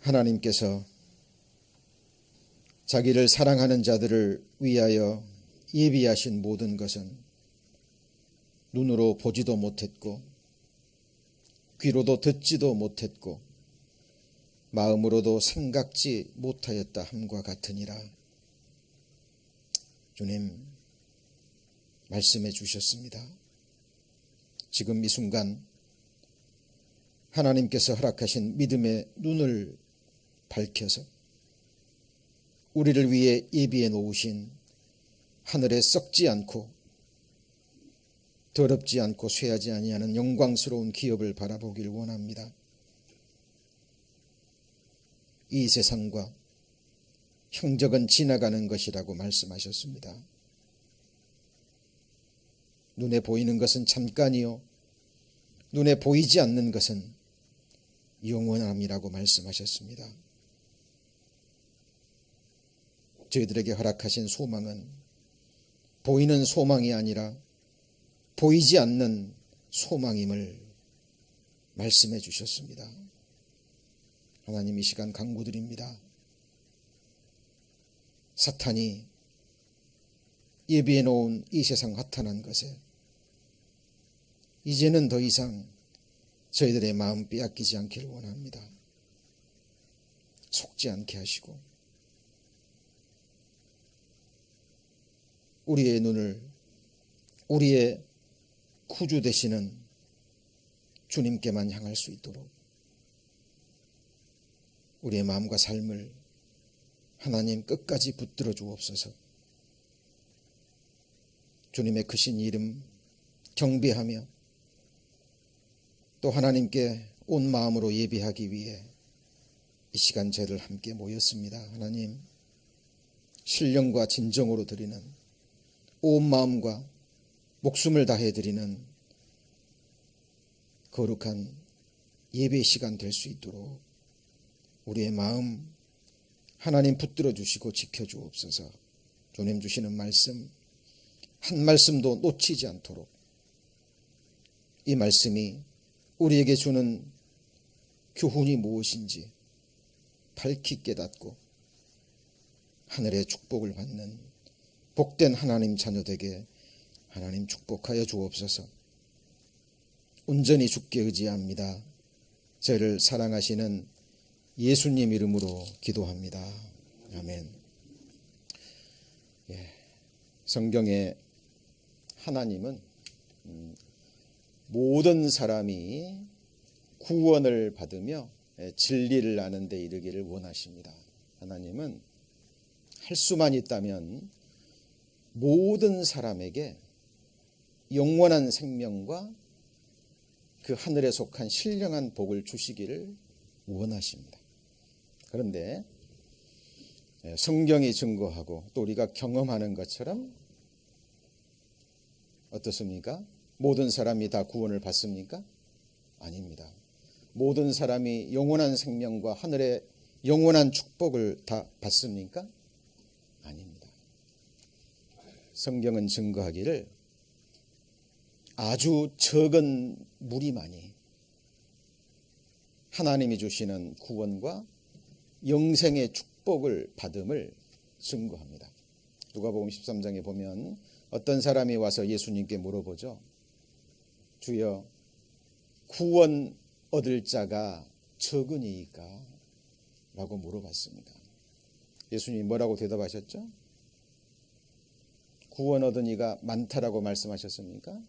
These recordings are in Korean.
하나님께서 자기를 사랑하는 자들을 위하여 예비하신 모든 것은 눈으로 보지도 못했고 귀로도 듣지도 못했고 마음으로도 생각지 못하였다 함과 같으니라. 주님 말씀해 주셨습니다. 지금 이 순간 하나님께서 허락하신 믿음의 눈을 밝혀서 우리를 위해 예비해 놓으신 하늘에 썩지 않고 더럽지 않고 쇠하지 아니하는 영광스러운 기업을 바라보길 원합니다. 이 세상과 형적은 지나가는 것이라고 말씀하셨습니다. 눈에 보이는 것은 잠깐이요 눈에 보이지 않는 것은 영원함이라고 말씀하셨습니다. 저희들에게 허락하신 소망은 보이는 소망이 아니라 보이지 않는 소망임을 말씀해 주셨습니다. 하나님, 이 시간 간구드립니다. 사탄이 예비해 놓은 이 세상 허탄한 것에 이제는 더 이상 저희들의 마음 빼앗기지 않기를 원합니다. 속지 않게 하시고 우리의 눈을 우리의 구주 되시는 주님께만 향할 수 있도록 우리의 마음과 삶을 하나님 끝까지 붙들어 주옵소서. 주님의 크신 이름 경배하며 또 하나님께 온 마음으로 예배하기 위해 이 시간 저희를 함께 모였습니다. 하나님, 신령과 진정으로 드리는 온 마음과 목숨을 다해 드리는 거룩한 예배 시간 될 수 있도록 우리의 마음 하나님 붙들어 주시고 지켜 주옵소서. 주님 주시는 말씀 한 말씀도 놓치지 않도록 이 말씀이 우리에게 주는 교훈이 무엇인지 밝히 깨닫고 하늘의 축복을 받는 복된 하나님 자녀되게 하나님 축복하여 주옵소서. 온전히 주께 의지합니다. 저를 사랑하시는 예수님 이름으로 기도합니다. 아멘. 성경에 하나님은 모든 사람이 구원을 받으며 진리를 아는 데 이르기를 원하십니다. 하나님은 할 수만 있다면 모든 사람에게 영원한 생명과 그 하늘에 속한 신령한 복을 주시기를 원하십니다. 그런데 성경이 증거하고 또 우리가 경험하는 것처럼 어떻습니까? 모든 사람이 다 구원을 받습니까? 아닙니다. 모든 사람이 영원한 생명과 하늘의 영원한 축복을 다 받습니까? 아닙니다. 성경은 증거하기를 아주 적은 무리만이 하나님이 주시는 구원과 영생의 축복을 받음을 증거합니다. 누가복음 13장에 보면 어떤 사람이 와서 예수님께 물어보죠. 주여, 구원 얻을 자가 적으니까? 라고 물어봤습니다. 예수님이 뭐라고 대답하셨죠? 구원 얻은 이가 많다라고 말씀하셨습니까?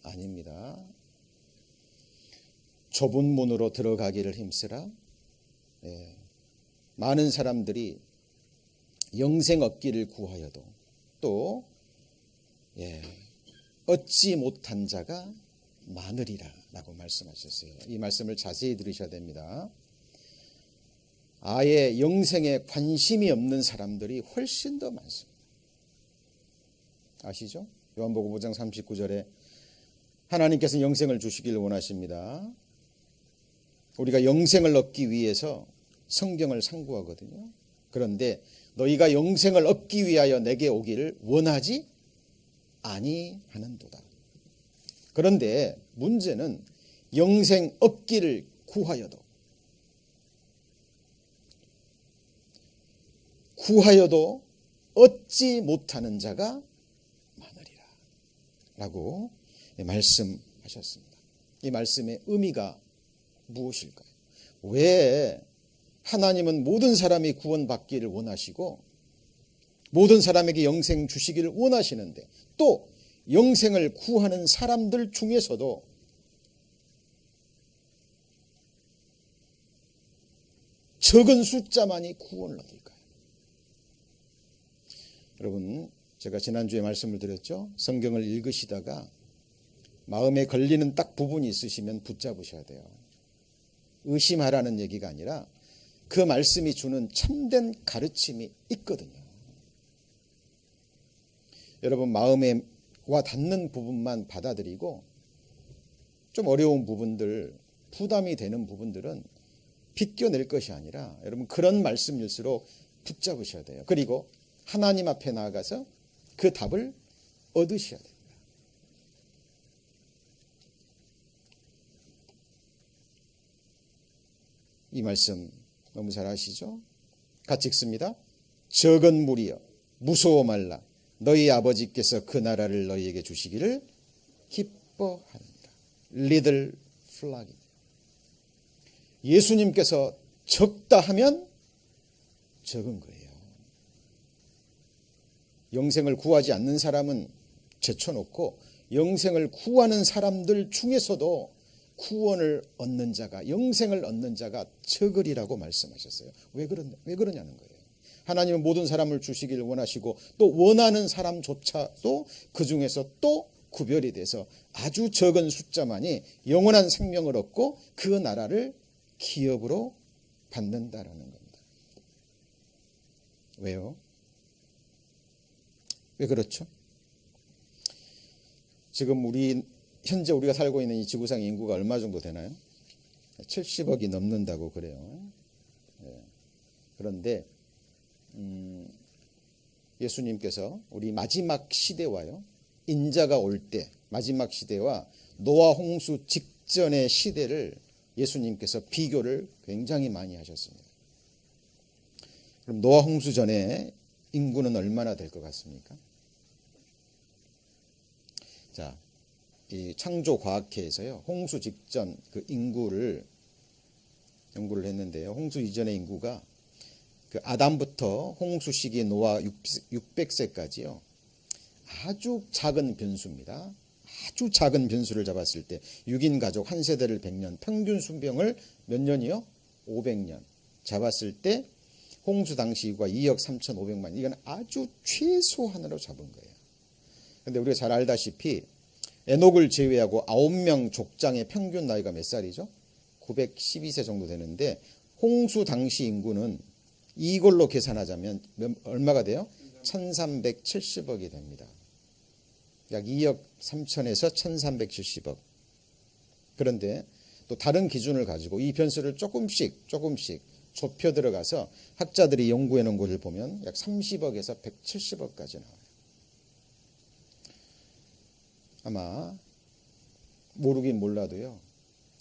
아닙니다. 좁은 문으로 들어가기를 힘쓰라. 많은 사람들이 영생 얻기를 구하여도 또 얻지 못한 자가 많으리라 라고 말씀하셨어요. 이 말씀을 자세히 들으셔야 됩니다. 아예 영생에 관심이 없는 사람들이 훨씬 더 많습니다. 아시죠? 요한복음 5장 39절에 하나님께서는 영생을 주시기를 원하십니다. 우리가 영생을 얻기 위해서 성경을 상고하거든요. 그런데 너희가 영생을 얻기 위하여 내게 오기를 원하지 아니하는도다. 그런데 문제는 영생 얻기를 구하여도 구하여도 얻지 못하는 자가 많으리라 라고 말씀하셨습니다. 이 말씀의 의미가 무엇일까요? 왜 하나님은 모든 사람이 구원받기를 원하시고 모든 사람에게 영생 주시기를 원하시는데 또 영생을 구하는 사람들 중에서도 적은 숫자만이 구원을 얻을까요? 여러분, 제가 지난주에 말씀을 드렸죠. 성경을 읽으시다가 마음에 걸리는 딱 부분이 있으시면 붙잡으셔야 돼요. 의심하라는 얘기가 아니라 그 말씀이 주는 참된 가르침이 있거든요. 여러분, 마음에 와 닿는 부분만 받아들이고 좀 어려운 부분들, 부담이 되는 부분들은 비껴낼 것이 아니라 여러분 그런 말씀일수록 붙잡으셔야 돼요. 그리고 하나님 앞에 나아가서 그 답을 얻으셔야 됩니다. 이 말씀 너무 잘 아시죠? 같이 읽습니다. 적은 무리여 무서워 말라. 너희 아버지께서 그 나라를 너희에게 주시기를 기뻐하느니라. Little flock. 예수님께서 적다 하면 적은 거예요. 영생을 구하지 않는 사람은 제쳐놓고 영생을 구하는 사람들 중에서도 구원을 얻는 자가, 영생을 얻는 자가 적으리라고 말씀하셨어요. 왜 그러냐는 거예요. 하나님은 모든 사람을 주시기를 원하시고 또 원하는 사람조차도 그 중에서 또 구별이 돼서 아주 적은 숫자만이 영원한 생명을 얻고 그 나라를 기업으로 받는다라는 겁니다. 왜요? 왜 그렇죠? 지금 현재 우리가 살고 있는 이 지구상 인구가 얼마 정도 되나요? 70억이 넘는다고 그래요. 그런데 예수님께서 우리 마지막 시대와요, 인자가 올 때 마지막 시대와 노아 홍수 직전의 시대를 예수님께서 비교를 굉장히 많이 하셨습니다. 그럼 노아 홍수 전에 인구는 얼마나 될 것 같습니까? 자, 이 창조과학회에서요, 홍수 직전 그 인구를 연구를 했는데요. 홍수 이전의 인구가 그 아담부터 홍수 시기 노아 600세까지요. 아주 작은 변수입니다. 아주 작은 변수를 잡았을 때 6인 가족 한 세대를 100년, 평균 수명을 몇 년이요? 500년 잡았을 때 홍수 당시 인구가 2억 3,500만. 이건 아주 최소한으로 잡은 거예요. 그런데 우리가 잘 알다시피 에녹을 제외하고 9명 족장의 평균 나이가 몇 살이죠? 912세 정도 되는데 홍수 당시 인구는 이걸로 계산하자면 얼마가 돼요? 1370억이 됩니다. 약 2억 3천에서 1370억. 그런데 또 다른 기준을 가지고 이 변수를 조금씩 좁혀 들어가서 학자들이 연구해 놓은 것을 보면 약 30억에서 170억까지 나와요. 아마 모르긴 몰라도요,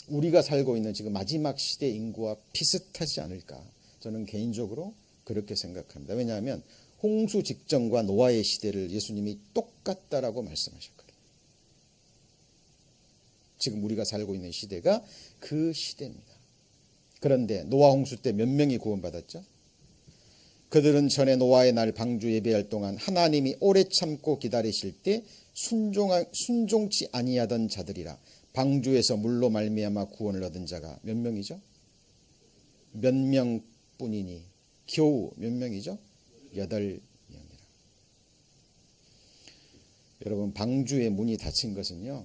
우리가 살고 있는 지금 마지막 시대 인구와 비슷하지 않을까, 저는 개인적으로 그렇게 생각합니다. 왜냐하면 홍수 직전과 노아의 시대를 예수님이 똑같다라고 말씀하셨거든요. 지금 우리가 살고 있는 시대가 그 시대입니다. 그런데 노아 홍수 때 몇 명이 구원받았죠? 그들은 전에 노아의 날 방주 예배할 동안 하나님이 오래 참고 기다리실 때 순종치 아니하던 자들이라. 방주에서 물로 말미암아 구원을 얻은 자가 몇 명이죠? 몇 명뿐이니 겨우 몇 명이죠? 8명이라. 여러분, 방주의 문이 닫힌 것은요,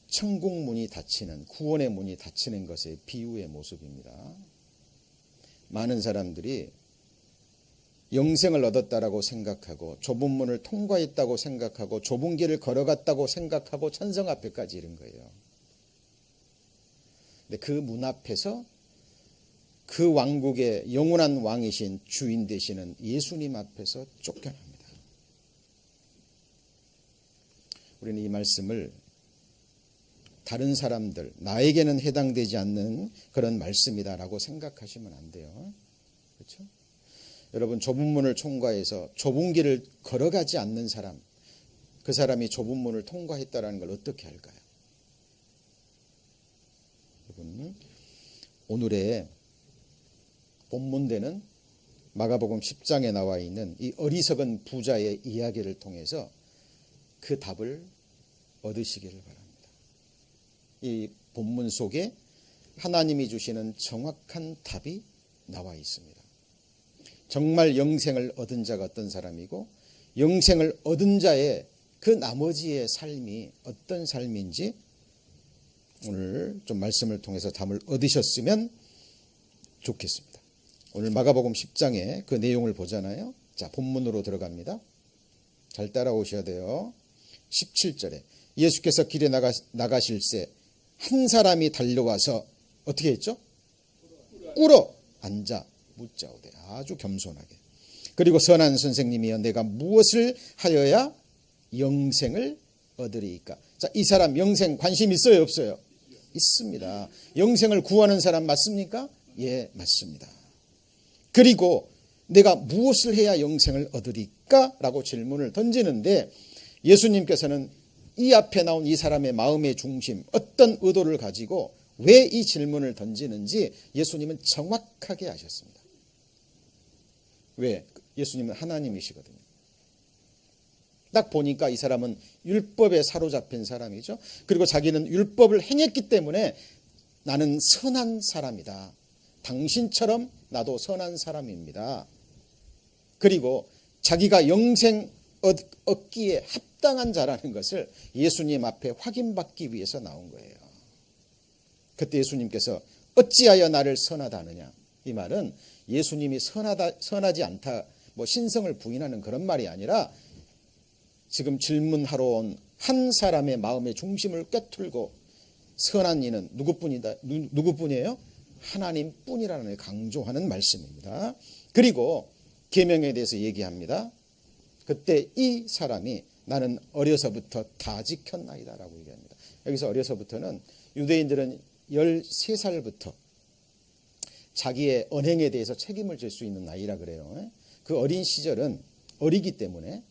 천국 문이 닫히는, 구원의 문이 닫히는 것의 비유의 모습입니다. 많은 사람들이 영생을 얻었다라고 생각하고 좁은 문을 통과했다고 생각하고 좁은 길을 걸어갔다고 생각하고 천성 앞에까지 이른 거예요. 근데 그 문 앞에서 그 왕국의 영원한 왕이신 주인 되시는 예수님 앞에서 쫓겨납니다. 우리는 이 말씀을 다른 사람들, 나에게는 해당되지 않는 그런 말씀이다라고 생각하시면 안 돼요. 그렇죠? 여러분, 좁은 문을 통과해서 좁은 길을 걸어가지 않는 사람, 그 사람이 좁은 문을 통과했다는 걸 어떻게 할까요? 여러분, 오늘의 본문대는 마가복음 10장에 나와 있는 이 어리석은 부자의 이야기를 통해서 그 답을 얻으시기를 바랍니다. 이 본문 속에 하나님이 주시는 정확한 답이 나와 있습니다. 정말 영생을 얻은 자가 어떤 사람이고 영생을 얻은 자의 그 나머지의 삶이 어떤 삶인지 오늘 좀 말씀을 통해서 답을 얻으셨으면 좋겠습니다. 오늘 마가복음 10장에 그 내용을 보잖아요. 자, 본문으로 들어갑니다. 잘 따라오셔야 돼요. 17절에 예수께서 길에 나가실새 한 사람이 달려와서 어떻게 했죠? 꿇어 앉아 묻자오되. 아주 겸손하게. 그리고 선한 선생님이여 내가 무엇을 하여야 영생을 얻으리이까? 자, 이 사람 영생 관심 있어요, 없어요? 있습니다. 영생을 구하는 사람 맞습니까? 예, 맞습니다. 그리고 내가 무엇을 해야 영생을 얻으리까? 라고 질문을 던지는데 예수님께서는 이 앞에 나온 이 사람의 마음의 중심, 어떤 의도를 가지고 왜 이 질문을 던지는지 예수님은 정확하게 아셨습니다. 왜? 예수님은 하나님이시거든요. 딱 보니까 이 사람은 율법에 사로잡힌 사람이죠. 그리고 자기는 율법을 행했기 때문에 나는 선한 사람이다. 당신처럼 나도 선한 사람입니다. 그리고 자기가 영생 얻기에 합당한 자라는 것을 예수님 앞에 확인받기 위해서 나온 거예요. 그때 예수님께서 어찌하여 나를 선하다 하느냐? 이 말은 예수님이 선하지 않다, 뭐 신성을 부인하는 그런 말이 아니라 지금 질문하러 온 한 사람의 마음의 중심을 꿰뚫고 선한 이는 누구뿐이에요? 하나님뿐이라는 걸 강조하는 말씀입니다. 그리고 계명에 대해서 얘기합니다. 그때 이 사람이 나는 어려서부터 다 지켰나이다 라고 얘기합니다. 여기서 어려서부터는 유대인들은 13살부터 자기의 언행에 대해서 책임을 질 수 있는 나이라 그래요. 그 어린 시절은 어리기 때문에.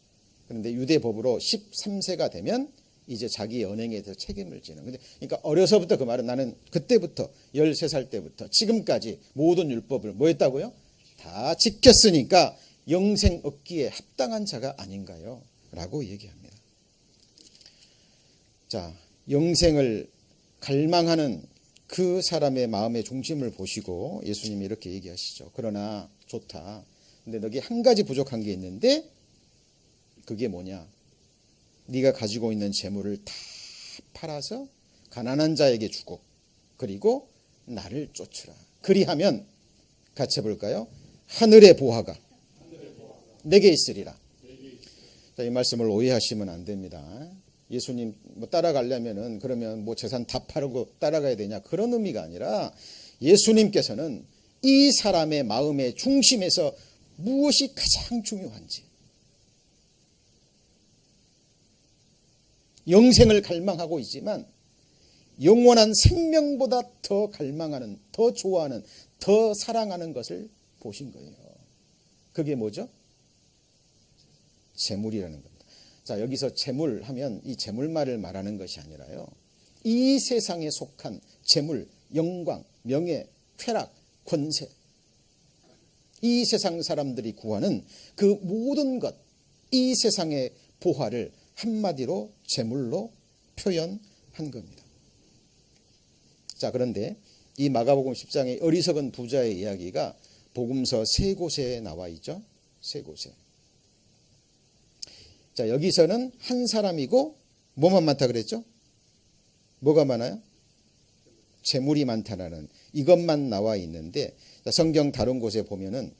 그런데 유대 법으로 13세가 되면 이제 자기의 언행에 대해서 책임을 지는. 그러니까 어려서부터, 그 말은 나는 그때부터 13살 때부터 지금까지 모든 율법을 뭐 했다고요? 다 지켰으니까 영생 얻기에 합당한 자가 아닌가요? 라고 얘기합니다. 자, 영생을 갈망하는 그 사람의 마음의 중심을 보시고 예수님이 이렇게 얘기하시죠. 그러나 좋다. 근데 너기 한 가지 부족한 게 있는데 그게 뭐냐? 네가 가지고 있는 재물을 다 팔아서 가난한 자에게 주고 그리고 나를 쫓으라. 그리하면 같이 해볼까요? 하늘의 보화가 내게 있으리라. 자, 이 말씀을 오해하시면 안 됩니다. 예수님 뭐 따라가려면은 그러면 뭐 재산 다 팔고 따라가야 되냐, 그런 의미가 아니라 예수님께서는 이 사람의 마음의 중심에서 무엇이 가장 중요한지, 영생을 갈망하고 있지만 영원한 생명보다 더 갈망하는, 더 좋아하는, 더 사랑하는 것을 보신 거예요. 그게 뭐죠? 재물이라는 겁니다. 자, 여기서 재물 하면 이 재물말을 말하는 것이 아니라요, 이 세상에 속한 재물, 영광, 명예, 쾌락, 권세, 이 세상 사람들이 구하는 그 모든 것, 이 세상의 보화를 한마디로 재물로 표현한 겁니다. 자, 그런데 이 마가복음 10장의 어리석은 부자의 이야기가 복음서 3곳에 나와 있죠. 3곳에. 자, 여기서는 한 사람이고 뭐만 많다 그랬죠? 뭐가 많아요? 재물이 많다라는 이것만 나와 있는데, 성경 다른 곳에 보면은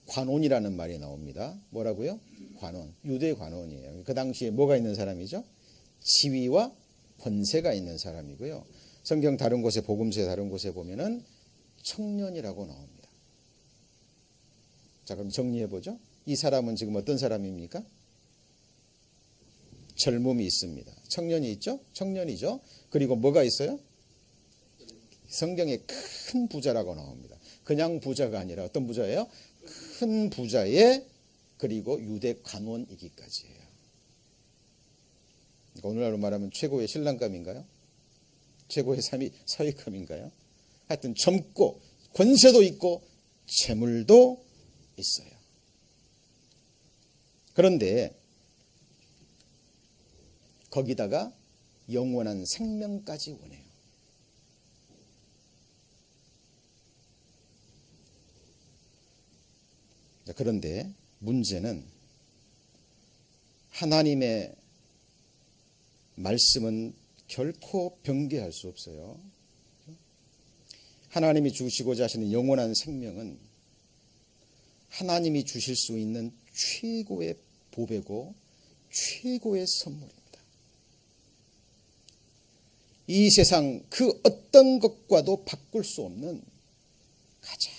관원이라는 말이 나옵니다. 뭐라고요? 관원. 유대 관원이에요. 그 당시에 뭐가 있는 사람이죠? 지위와 권세가 있는 사람이고요. 성경 다른 곳에, 복음서의 다른 곳에 보면은 청년이라고 나옵니다. 자, 그럼 정리해 보죠. 이 사람은 지금 어떤 사람입니까? 젊음이 있습니다. 청년이 있죠? 청년이죠. 그리고 뭐가 있어요? 성경에 큰 부자라고 나옵니다. 그냥 부자가 아니라 어떤 부자예요? 큰 부자의 그리고 유대 관원이기까지예요. 그러니까 오늘날로 말하면 최고의 신랑감인가요? 최고의 사위감인가요? 하여튼 젊고 권세도 있고 재물도 있어요. 그런데 거기다가 영원한 생명까지 원해요. 그런데 문제는 하나님의 말씀은 결코 변개할 수 없어요. 하나님이 주시고자 하시는 영원한 생명은 하나님이 주실 수 있는 최고의 보배고 최고의 선물입니다. 이 세상 그 어떤 것과도 바꿀 수 없는 가장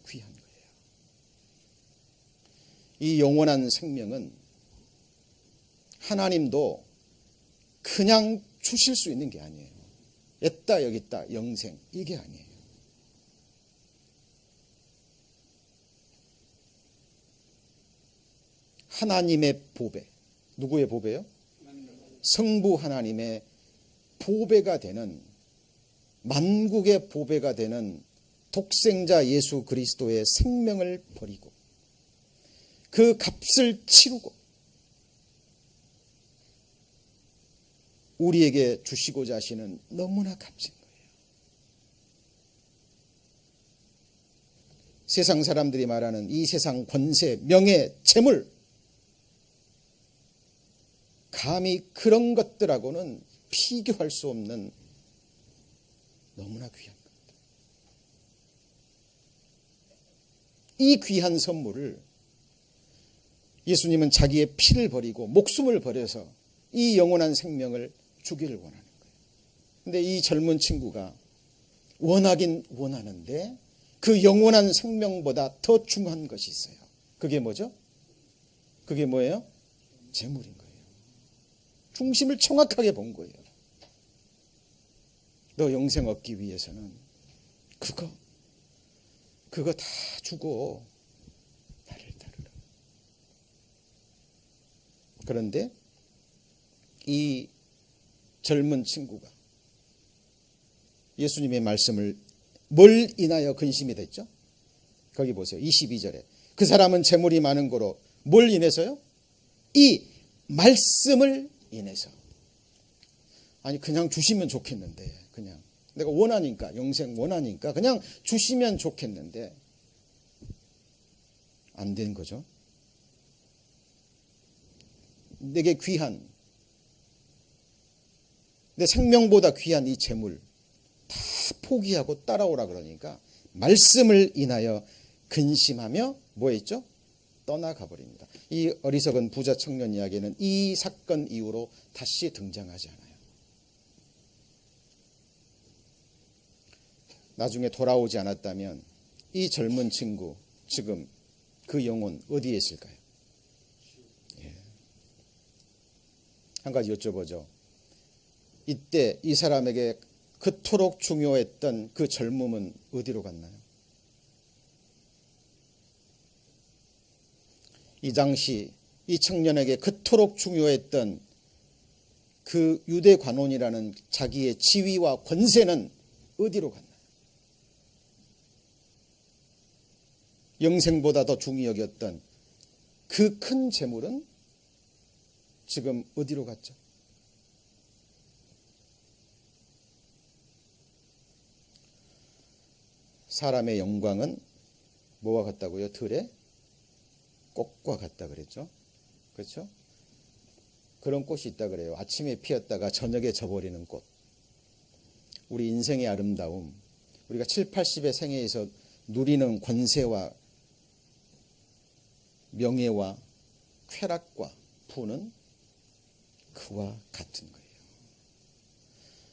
귀한 거예요. 이 영원한 생명은 하나님도 그냥 주실 수 있는 게 아니에요. 있다 여기 있다 영생 이게 아니에요. 하나님의 보배. 누구의 보배요? 성부 하나님의 보배가 되는, 만국의 보배가 되는 독생자 예수 그리스도의 생명을 버리고 그 값을 치르고 우리에게 주시고자 하시는 너무나 값진 거예요. 세상 사람들이 말하는 이 세상 권세, 명예, 재물, 감히 그런 것들하고는 비교할 수 없는 너무나 귀한 겁니다. 이 귀한 선물을 예수님은 자기의 피를 버리고 목숨을 버려서 이 영원한 생명을 주기를 원하는 거예요. 그런데 이 젊은 친구가 원하긴 원하는데 그 영원한 생명보다 더 중요한 것이 있어요. 그게 뭐죠? 그게 뭐예요? 재물인 거예요. 중심을 정확하게 본 거예요. 너 영생 얻기 위해서는 그거 다 주고 나를 따르라. 그런데 이 젊은 친구가 예수님의 말씀을 뭘 인하여 근심이 됐죠? 거기 보세요. 22절에 그 사람은 재물이 많은 거로 뭘 인해서요? 이 말씀을 인해서. 아니 그냥 주시면 좋겠는데, 그냥 내가 원하니까, 영생 원하니까 그냥 주시면 좋겠는데 안 된 거죠. 내게 귀한, 내 생명보다 귀한 이 재물 다 포기하고 따라오라 그러니까 말씀을 인하여 근심하며 뭐 했죠? 떠나가 버립니다. 이 어리석은 부자 청년 이야기는 이 사건 이후로 다시 등장하지 않아요. 나중에 돌아오지 않았다면 이 젊은 친구 지금 그 영혼 어디에 있을까요? 예. 한 가지 여쭤보죠. 이때 이 사람에게 그토록 중요했던 그 젊음은 어디로 갔나요? 이 당시 이 청년에게 그토록 중요했던 그 유대 관원이라는 자기의 지위와 권세는 어디로 갔나요? 영생보다 더 중히 여겼던 그 큰 재물은 지금 어디로 갔죠? 사람의 영광은 뭐와 같다고요? 들의 꽃과 같다 그랬죠. 그렇죠? 그런 꽃이 있다 그래요. 아침에 피었다가 저녁에 져버리는 꽃. 우리 인생의 아름다움, 우리가 7, 80의 생애에서 누리는 권세와 명예와 쾌락과 부는 그와 같은 거예요.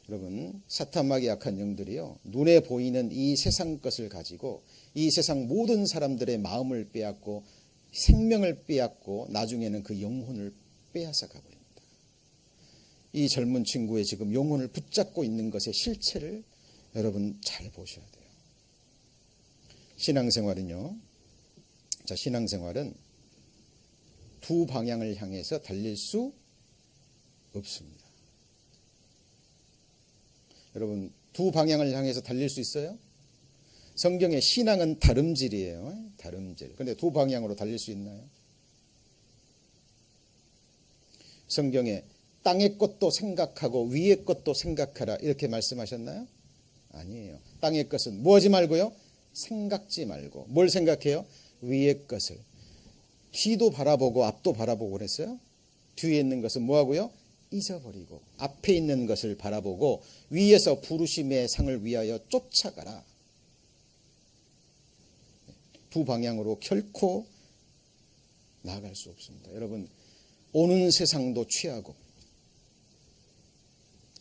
여러분, 사탄막이 약한 영들이요, 눈에 보이는 이 세상 것을 가지고 이 세상 모든 사람들의 마음을 빼앗고 생명을 빼앗고 나중에는 그 영혼을 빼앗아 가버립니다. 이 젊은 친구의 지금 영혼을 붙잡고 있는 것의 실체를 여러분 잘 보셔야 돼요. 신앙생활은요. 자, 신앙생활은 두 방향을 향해서 달릴 수 없습니다. 여러분, 두 방향을 향해서 달릴 수 있어요? 성경의 신앙은 다름질이에요. 다름질. 그런데 두 방향으로 달릴 수 있나요? 성경에 땅의 것도 생각하고 위의 것도 생각하라 이렇게 말씀하셨나요? 아니에요. 땅의 것은 뭐 하지 말고요? 생각지 말고. 뭘 생각해요? 위의 것을. 뒤도 바라보고 앞도 바라보고 그랬어요? 뒤에 있는 것은 뭐 하고요? 잊어버리고 앞에 있는 것을 바라보고 위에서 부르심의 상을 위하여 쫓아가라. 두 방향으로 결코 나아갈 수 없습니다. 여러분, 오는 세상도 취하고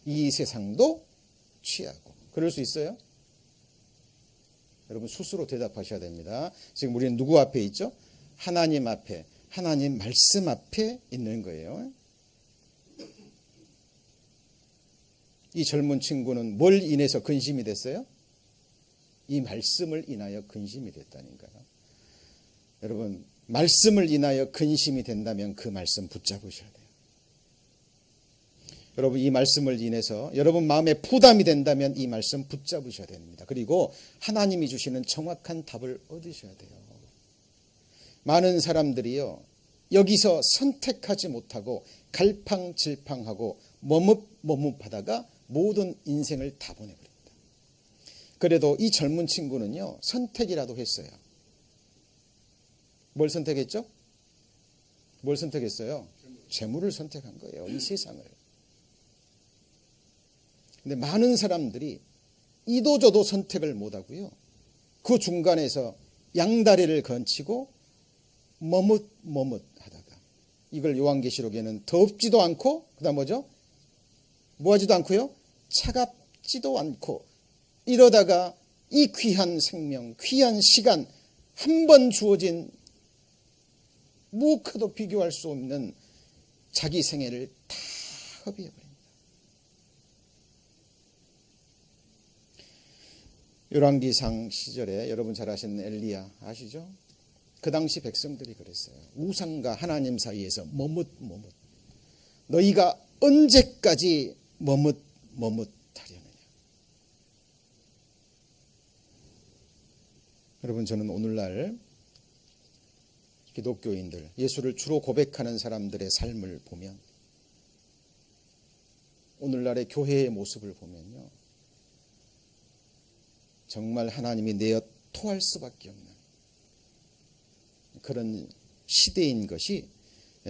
이 세상도 취하고 그럴 수 있어요? 여러분 스스로 대답하셔야 됩니다. 지금 우리는 누구 앞에 있죠? 하나님 앞에, 하나님 말씀 앞에 있는 거예요. 이 젊은 친구는 뭘 인해서 근심이 됐어요? 이 말씀을 인하여 근심이 됐다니까요. 여러분, 말씀을 인하여 근심이 된다면 그 말씀 붙잡으셔야 돼요. 여러분, 이 말씀을 인해서 여러분 마음에 부담이 된다면 이 말씀 붙잡으셔야 됩니다. 그리고 하나님이 주시는 정확한 답을 얻으셔야 돼요. 많은 사람들이요, 여기서 선택하지 못하고 갈팡질팡하고 머뭇머뭇하다가 모든 인생을 다 보내버립니다. 그래도 이 젊은 친구는요, 선택이라도 했어요. 뭘 선택했죠? 뭘 선택했어요? 재물을 선택한 거예요. 이 세상을. 근데 많은 사람들이 이도저도 선택을 못하고요, 그 중간에서 양다리를 건치고 머뭇머뭇하다가, 이걸 요한계시록에는 덥지도 않고 그다음 뭐죠? 뭐하지도 않고요, 차갑지도 않고, 이러다가 이 귀한 생명, 귀한 시간, 한 번 주어진 무엇과도 비교할 수 없는 자기 생애를 다 허비해버립니다. 열왕기상 시절에 여러분 잘 아시는 엘리야 아시죠? 그 당시 백성들이 그랬어요. 우상과 하나님 사이에서 머뭇머뭇. 너희가 언제까지 머뭇머뭇하려느냐. 여러분, 저는 오늘날 기독교인들, 예수를 주로 고백하는 사람들의 삶을 보면, 오늘날의 교회의 모습을 보면요, 정말 하나님이 내어 토할 수밖에 없는 그런 시대인 것이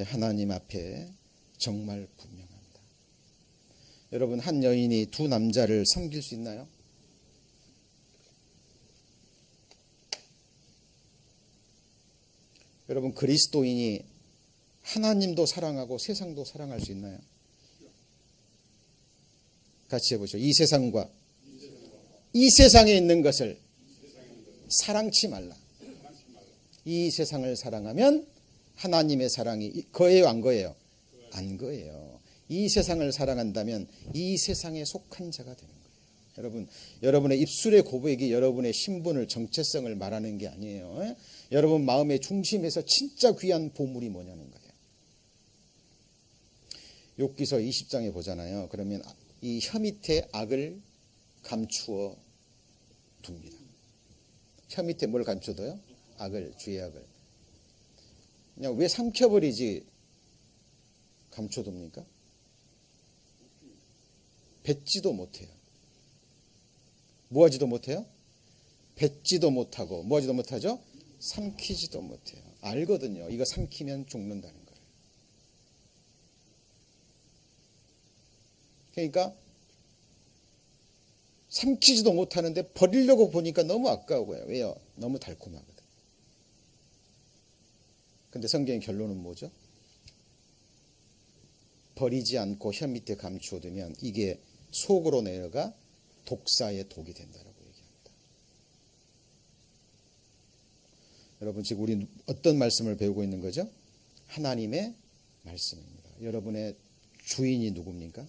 하나님 앞에 정말 분명합니다. 여러분, 한 여인이 두 남자를 섬길 수 있나요? 여러분, 그리스도인이 하나님도 사랑하고 세상도 사랑할 수 있나요? 같이 해보죠. 이 세상과 이 세상에 있는 것을 사랑치 말라. 이 세상을 사랑하면 하나님의 사랑이 거예요, 안 거예요? 안 거예요. 이 세상을 사랑한다면 이 세상에 속한 자가 되는 거예요. 여러분, 여러분의 입술의 고백이 여러분의 신분을, 정체성을 말하는 게 아니에요. 여러분 마음의 중심에서 진짜 귀한 보물이 뭐냐는 거예요. 욥기서 20장에 보잖아요. 그러면 이 혀 밑에 악을 감추어 둡니다. 혀 밑에 뭘 감춰둬요? 악을, 주의 악을. 그냥 왜 삼켜버리지 감춰둡니까? 뱉지도 못해요. 뭐하지도 못해요? 뱉지도 못하고 뭐하지도 못하죠? 삼키지도 못해요. 알거든요. 이거 삼키면 죽는다는 거예요. 그러니까 삼키지도 못하는데 버리려고 보니까 너무 아까워요. 왜요? 너무 달콤하거든. 근데 성경의 결론은 뭐죠? 버리지 않고 혀 밑에 감추어두면 이게 속으로 내려가 독사의 독이 된다라고 얘기합니다. 여러분, 지금 우리 어떤 말씀을 배우고 있는 거죠? 하나님의 말씀입니다. 여러분의 주인이 누굽니까?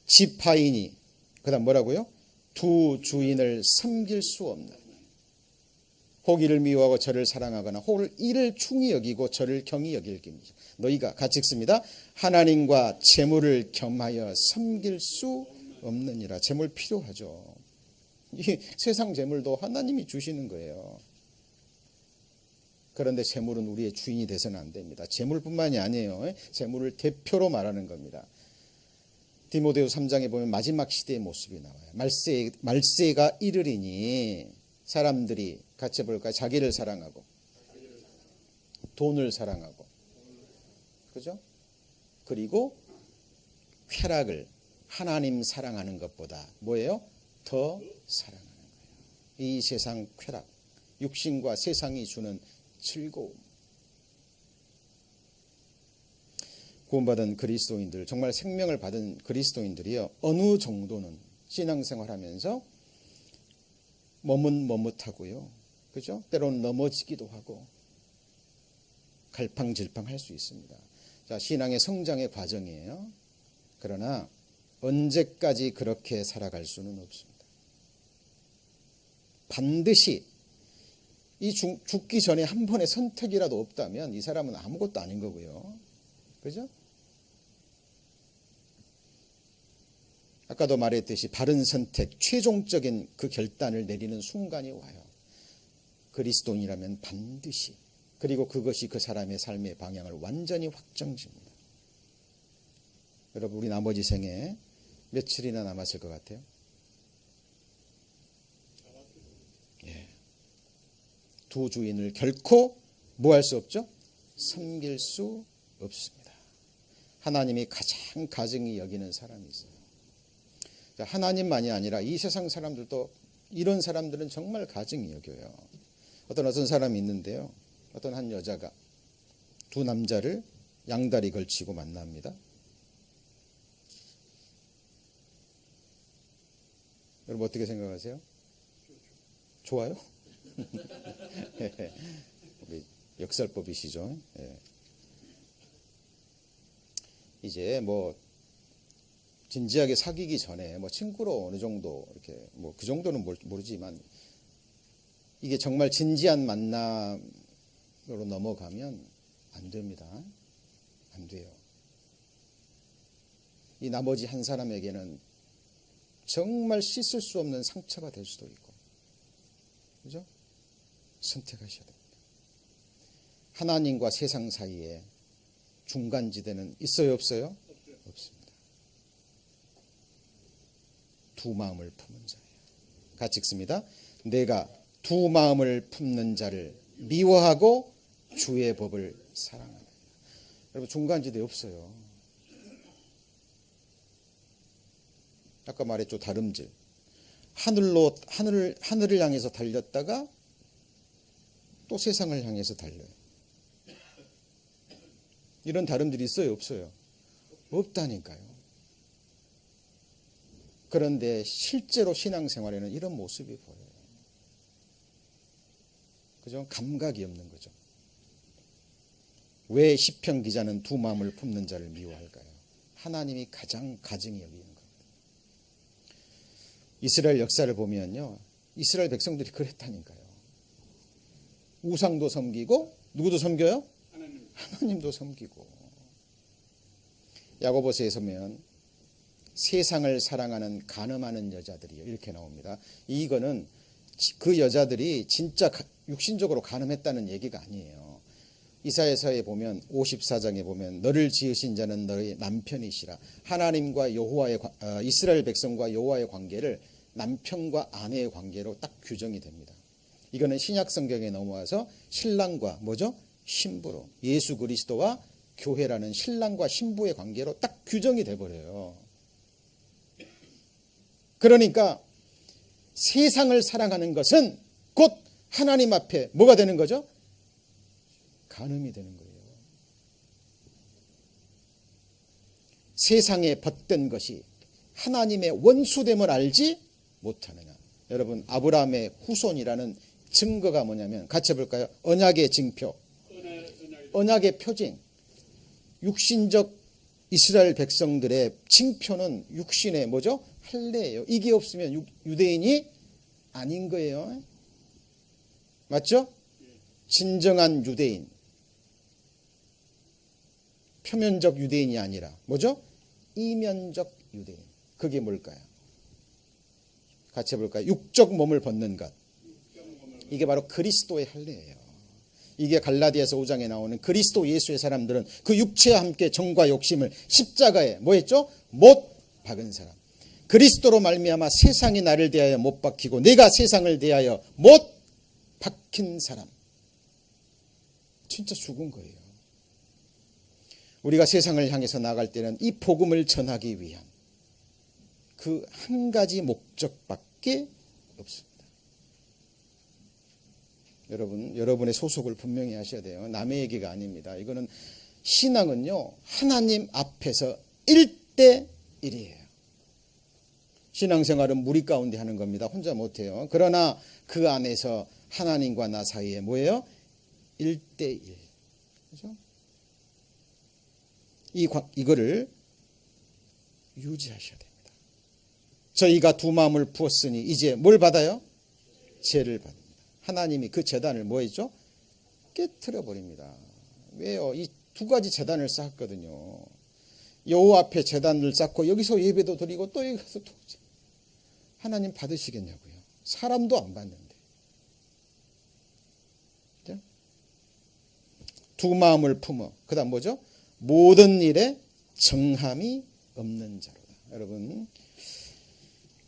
지파인이, 그 다음 뭐라고요? 두 주인을 섬길 수 없는, 혹 이를 미워하고 저를 사랑하거나 혹 이를 충히 여기고 저를 경히 여길 김이죠. 너희가 같이 읽습니다. 하나님과 재물을 겸하여 섬길 수 없느니라. 재물 필요하죠. 이 세상 재물도 하나님이 주시는 거예요. 그런데 재물은 우리의 주인이 돼서는 안 됩니다. 재물뿐만이 아니에요. 재물을 대표로 말하는 겁니다. 디모데후서 3장에 보면 마지막 시대의 모습이 나와요. 말세가 이르리니 사람들이 같이 볼까요? 자기를 사랑하고 돈을 사랑하고, 그죠? 그리고 쾌락을 하나님 사랑하는 것보다 뭐예요? 더 사랑하는 거예요. 이 세상 쾌락, 육신과 세상이 주는 즐거움. 구원받은 그리스도인들, 정말 생명을 받은 그리스도인들이요, 어느 정도는 신앙생활하면서 머뭇머뭇하고요, 그죠? 때로는 넘어지기도 하고 갈팡질팡할 수 있습니다. 자, 신앙의 성장의 과정이에요. 그러나 언제까지 그렇게 살아갈 수는 없습니다. 반드시 이 죽기 전에 한 번의 선택이라도 없다면 이 사람은 아무것도 아닌 거고요. 그죠? 아까도 말했듯이 바른 선택, 최종적인 그 결단을 내리는 순간이 와요. 그리스도인이라면 반드시. 그리고 그것이 그 사람의 삶의 방향을 완전히 확정짓니다. 여러분, 우리 나머지 생에 며칠이나 남았을 것 같아요? 예. 두 주인을 결코 뭐 할 수 없죠? 섬길 수 없습니다. 하나님이 가장 가증히 여기는 사람이 있어요. 하나님만이 아니라 이 세상 사람들도, 이런 사람들은 정말 가증히 여겨요. 어떤 사람이 있는데요, 어떤 한 여자가 두 남자를 양다리 걸치고 만납니다. 여러분 어떻게 생각하세요? 좋아요? 역설법이시죠. 이제 뭐 진지하게 사귀기 전에 뭐 친구로 어느 정도 이렇게 뭐 그 정도는 모르지만, 이게 정말 진지한 만남으로 넘어가면 안 됩니다. 안 돼요. 이 나머지 한 사람에게는 정말 씻을 수 없는 상처가 될 수도 있고, 그죠? 선택하셔야 됩니다. 하나님과 세상 사이에 중간지대는 있어요, 없어요? 없습니다. 두 마음을 품는 자예요. 같이 읽습니다. 내가 두 마음을 품는 자를 미워하고 주의 법을 사랑하는. 여러분, 중간지대 없어요. 아까 말했죠, 다름질. 하늘을 향해서 달렸다가 또 세상을 향해서 달려요. 이런 다름질이 있어요, 없어요? 없다니까요. 그런데 실제로 신앙생활에는 이런 모습이 보여요. 그죠? 감각이 없는 거죠. 왜 시편 기자는 두 마음을 품는 자를 미워할까요? 하나님이 가장 가증히 여기는 겁니다. 이스라엘 역사를 보면요, 이스라엘 백성들이 그랬다니까요. 우상도 섬기고, 누구도 섬겨요? 하나님도 섬기고. 야고보서에서 보면 세상을 사랑하는 간음하는 여자들이요, 이렇게 나옵니다. 이거는 그 여자들이 진짜 육신적으로 간음했다는 얘기가 아니에요. 이사야서에 보면 54장에 보면 너를 지으신 자는 너의 남편이시라. 하나님과 여호와의 이스라엘 백성과 여호와의 관계를 남편과 아내의 관계로 딱 규정이 됩니다. 이거는 신약 성경에 넘어와서 신랑과 뭐죠? 신부로, 예수 그리스도와 교회라는 신랑과 신부의 관계로 딱 규정이 돼버려요. 그러니까 세상을 사랑하는 것은 곧 하나님 앞에 뭐가 되는 거죠? 간음이 되는 거예요. 세상에 벗된 것이 하나님의 원수됨을 알지 못하느냐. 여러분, 아브라함의 후손이라는 증거가 뭐냐면, 같이 볼까요? 언약의 징표, 언약의 표징. 육신적 이스라엘 백성들의 징표는 육신의 뭐죠? 할례예요. 이게 없으면 유대인이 아닌 거예요. 맞죠? 진정한 유대인. 표면적 유대인이 아니라 뭐죠? 이면적 유대인. 그게 뭘까요? 같이 해볼까요? 육적 몸을 벗는 것. 이게 바로 그리스도의 할례예요. 이게 갈라디아서 5장에 나오는 그리스도 예수의 사람들은 그 육체와 함께 정과 욕심을 십자가에 뭐 했죠? 못 박은 사람. 그리스도로 말미암아 세상이 나를 대하여 못 박히고 내가 세상을 대하여 못 박힌 사람. 진짜 죽은 거예요. 우리가 세상을 향해서 나갈 때는 이 복음을 전하기 위한 그 한 가지 목적밖에 없습니다. 여러분의 소속을 분명히 하셔야 돼요. 남의 얘기가 아닙니다. 이거는 신앙은요, 하나님 앞에서 1대1이에요. 신앙생활은 무리 가운데 하는 겁니다. 혼자 못해요. 그러나 그 안에서 하나님과 나 사이에 뭐예요? 1대1. 그렇죠? 이거를 유지하셔야 됩니다. 저희가 두 마음을 부었으니 이제 뭘 받아요? 죄를 받습니다. 하나님이 그 제단을 뭐 했죠? 깨트려 버립니다. 왜요? 이 두 가지 제단을 쌓았거든요. 여호와 앞에 제단을 쌓고 여기서 예배도 드리고 또 여기 가서 또 하나님 받으시겠냐고요. 사람도 안 받는데. 그죠? 두 마음을 품어. 그다음 뭐죠? 모든 일에 정함이 없는 자로다. 여러분,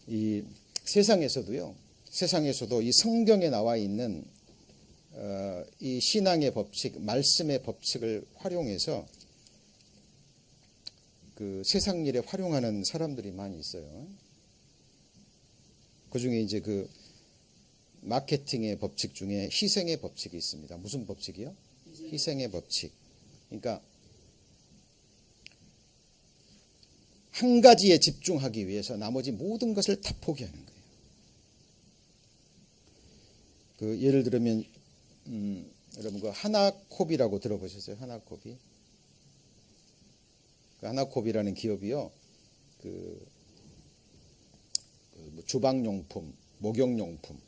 이 세상에서도 이 성경에 나와 있는 이 신앙의 법칙, 말씀의 법칙을 활용해서 그 세상 일에 활용하는 사람들이 많이 있어요. 그 중에 이제 그 마케팅의 법칙 중에 희생의 법칙이 있습니다. 무슨 법칙이요? 희생의 법칙. 그러니까 한 가지에 집중하기 위해서 나머지 모든 것을 다 포기하는 거예요. 그 예를 들면 여러분 그 하나콥이라고 들어보셨어요? 하나콥이? 그 하나콥이라는 기업이요. 그 주방용품, 목욕용품을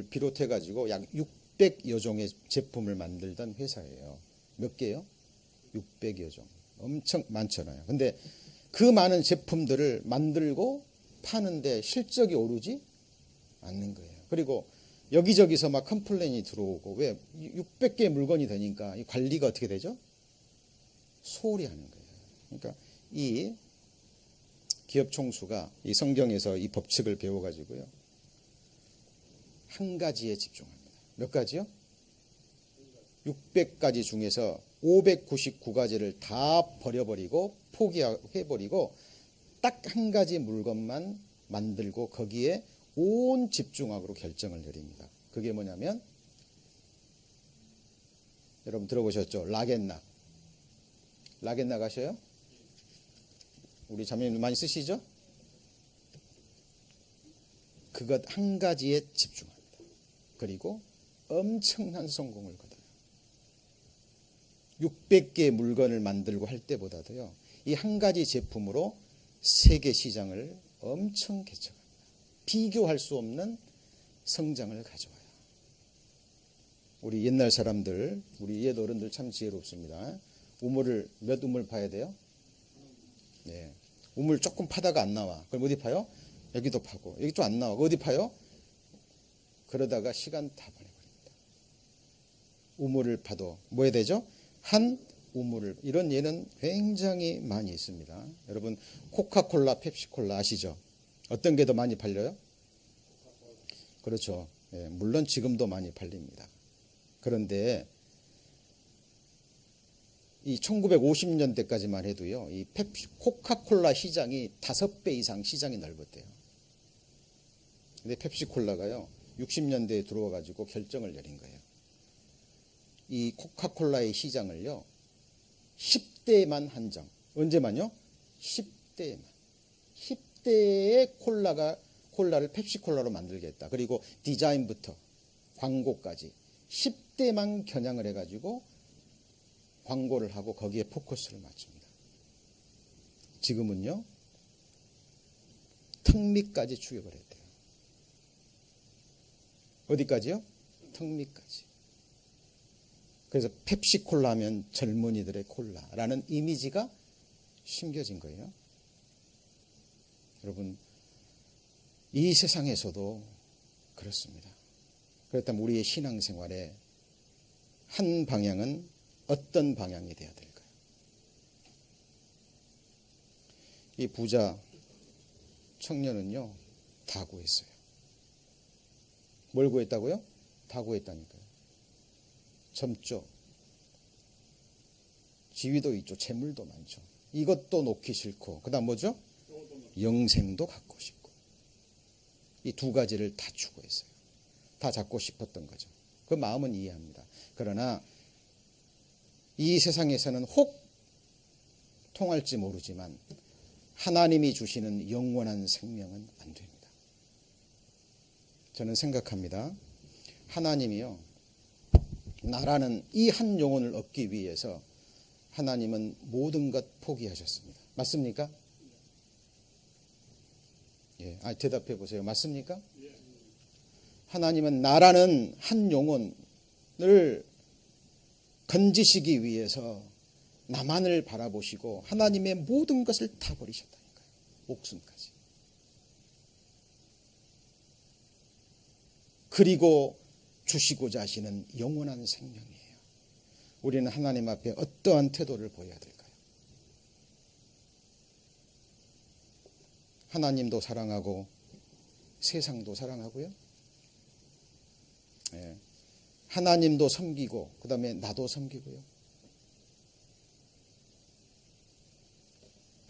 비롯해 가지고 약 600여 종의 제품을 만들던 회사예요. 몇 개요? 600여 종. 엄청 많잖아요. 근데 그 많은 제품들을 만들고 파는데 실적이 오르지 않는 거예요. 그리고 여기저기서 막 컴플레인이 들어오고, 왜? 600개의 물건이 되니까 이 관리가 어떻게 되죠? 소홀히 하는 거예요. 그러니까 이 기업 총수가 이 성경에서 이 법칙을 배워가지고요, 한 가지에 집중합니다. 몇 가지요? 600가지 중에서 599가지를 다 버려버리고 포기해버리고 딱 한 가지 물건만 만들고 거기에 온 집중학으로 결정을 내립니다. 그게 뭐냐면 여러분 들어보셨죠? 락앤락. 락앤락 아셔요? 우리 자매님 많이 쓰시죠? 그것 한 가지에 집중합니다. 그리고 엄청난 성공을 거둬요. 600개의 물건을 만들고 할 때보다도요, 이 한 가지 제품으로 세계 시장을 엄청 개척합니다. 비교할 수 없는 성장을 가져와요. 우리 옛날 사람들, 우리 옛 어른들 참 지혜롭습니다. 우물을 몇 우물 파야 돼요? 네. 우물 조금 파다가 안 나와. 그럼 어디 파요? 여기도 파고. 여기 좀 안 나와. 어디 파요? 그러다가 시간 다 보내버립니다. 우물을 파도 뭐 해야 되죠? 한 우물을. 이런 예는 굉장히 많이 있습니다. 여러분 코카콜라, 펩시콜라 아시죠? 어떤 게 더 많이 팔려요? 그렇죠. 예, 물론 지금도 많이 팔립니다. 그런데 이 1950년대까지만 해도요, 이 코카콜라 시장이 5배 이상 시장이 넓었대요. 근데 펩시콜라가요, 60년대에 들어와 가지고 결정을 내린 거예요. 이 코카콜라의 시장을요, 10대만 한정. 언제만요? 10대만. 10대의 콜라를 펩시콜라로 만들겠다. 그리고 디자인부터 광고까지 10대만 겨냥을 해가지고 광고를 하고 거기에 포커스를 맞춥니다. 지금은요, 턱 밑까지 추격을 했대요. 어디까지요? 턱 밑까지. 그래서 펩시콜라 하면 젊은이들의 콜라라는 이미지가 심겨진 거예요. 여러분, 이 세상에서도 그렇습니다. 그렇다면 우리의 신앙생활에 한 방향은 어떤 방향이 되어야 될까요? 이 부자 청년은요, 다 구했어요. 뭘 구했다고요? 다 구했다니까요. 젊죠. 지위도 있죠. 재물도 많죠. 이것도 놓기 싫고, 그 다음 뭐죠? 영생도 갖고 싶고. 이 두 가지를 다 추구했어요. 다 잡고 싶었던 거죠. 그 마음은 이해합니다. 그러나 이 세상에서는 혹 통할지 모르지만 하나님이 주시는 영원한 생명은 안 됩니다. 저는 생각합니다. 하나님이요, 나라는 이 한 영혼을 얻기 위해서 하나님은 모든 것 포기하셨습니다. 맞습니까? 예, 대답해 보세요. 맞습니까? 하나님은 나라는 한 영혼을 건지시기 위해서 나만을 바라보시고 하나님의 모든 것을 다 버리셨다니까요. 목숨까지. 그리고 주시고자 하시는 영원한 생명이에요. 우리는 하나님 앞에 어떠한 태도를 보여야 될까요? 하나님도 사랑하고 세상도 사랑하고요. 예. 하나님도 섬기고 그 다음에 나도 섬기고요.